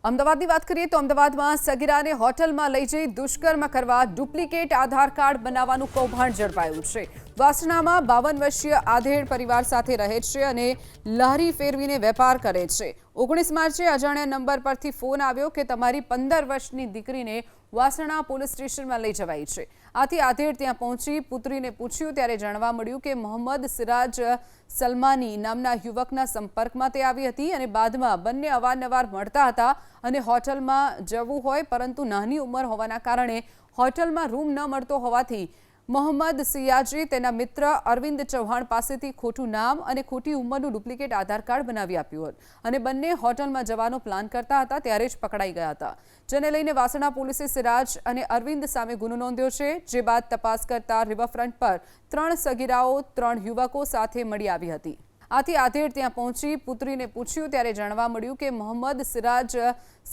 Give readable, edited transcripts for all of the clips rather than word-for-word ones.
અમદાવાદની વાત કરીએ તો અમદાવાદમાં સગીરાને હોટલમાં લઈ જઈ દુષ્કર્મ કરવા ડુપ્લિકેટ આધાર કાર્ડ બનાવવાનું કૌભાંડ ઝડપાયું છે। વાસણામાં 52 વર્ષીય આધેડ પરિવાર સાથે રહે છે અને લારી ફેરવીને વેપાર કરે છે। 19 માર્ચે અજાણ્યા નંબર પરથી ફોન આવ્યો કે તમારી 15 વર્ષની દીકરીને વાસણા પોલીસ સ્ટેશનમાં લઈ જવાઈ છે। આથી આધેડ ત્યાં પહોંચી પુત્રીને પૂછ્યું ત્યારે જાણવા મળ્યું કે મોહમ્મદ સિરાજ સલમાની નામના યુવકના સંપર્કમાં તે આવી હતી અને બાદમાં બંને અવારનવાર મળતા હતા અને હોટલમાં જવું હોય પરંતુ નાની ઉંમર હોવાના કારણે હોટલમાં રૂમ ન મળતો હોવાથી મોહમ્મદ સિયાજે તેના મિત્ર અરવિંદ ચૌહાણ પાસેથી ખોટું નામ અને ખોટી ઉંમરનું ડુપ્લિકેટ આધાર કાર્ડ બનાવી આપ્યું હતું અને બંને હોટલમાં જવાનો પ્લાન કરતા હતા ત્યારે જ પકડાઈ ગયા હતા। જેને લઈને વાસણા પોલીસે સિરાજ અને અરવિંદ સામે ગુનો નોંધ્યો છે। જે બાદ તપાસ કરતા રિવરફ્રન્ટ પર 3 સગીરાઓ 3 યુવકો સાથે મળી આવી હતી। આથી આધેડ ત્યાં પહોંચી પુત્રીને પૂછ્યું ત્યારે જાણવા મળ્યું કે મોહમ્મદ સિરાજ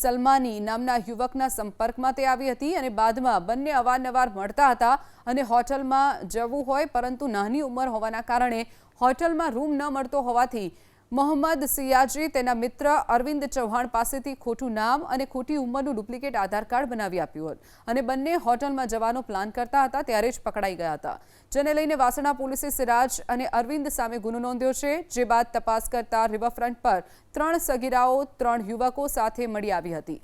સલમાની નામના યુવકના સંપર્કમાં તે આવી હતી અને બાદમાં બંને અવારનવાર મળતા હતા અને હોટલમાં જવું હોય પરંતુ નાની ઉંમર હોવાના કારણે હોટલમાં રૂમ ન મળતો હોવાથી મોહમ્મદ સિયાજે તેના મિત્ર અરવિંદ ચૌહાણ પાસેથી ખોટું નામ અને ખોટી ઉંમરનું ડુપ્લિકેટ આધાર કાર્ડ બનાવી આપ્યું હતું અને બંને હોટલમાં જવાનો પ્લાન કરતા હતા ત્યારે જ પકડાઈ ગયા હતા। જેને લઈને વાસણા પોલીસે સિરાજ અને અરવિંદ સામે ગુનો નોંધ્યો છે। જે બાદ તપાસ કરતા રિવરફ્રન્ટ પર 3 સગીરાઓ 3 યુવકો સાથે મળી આવી હતી।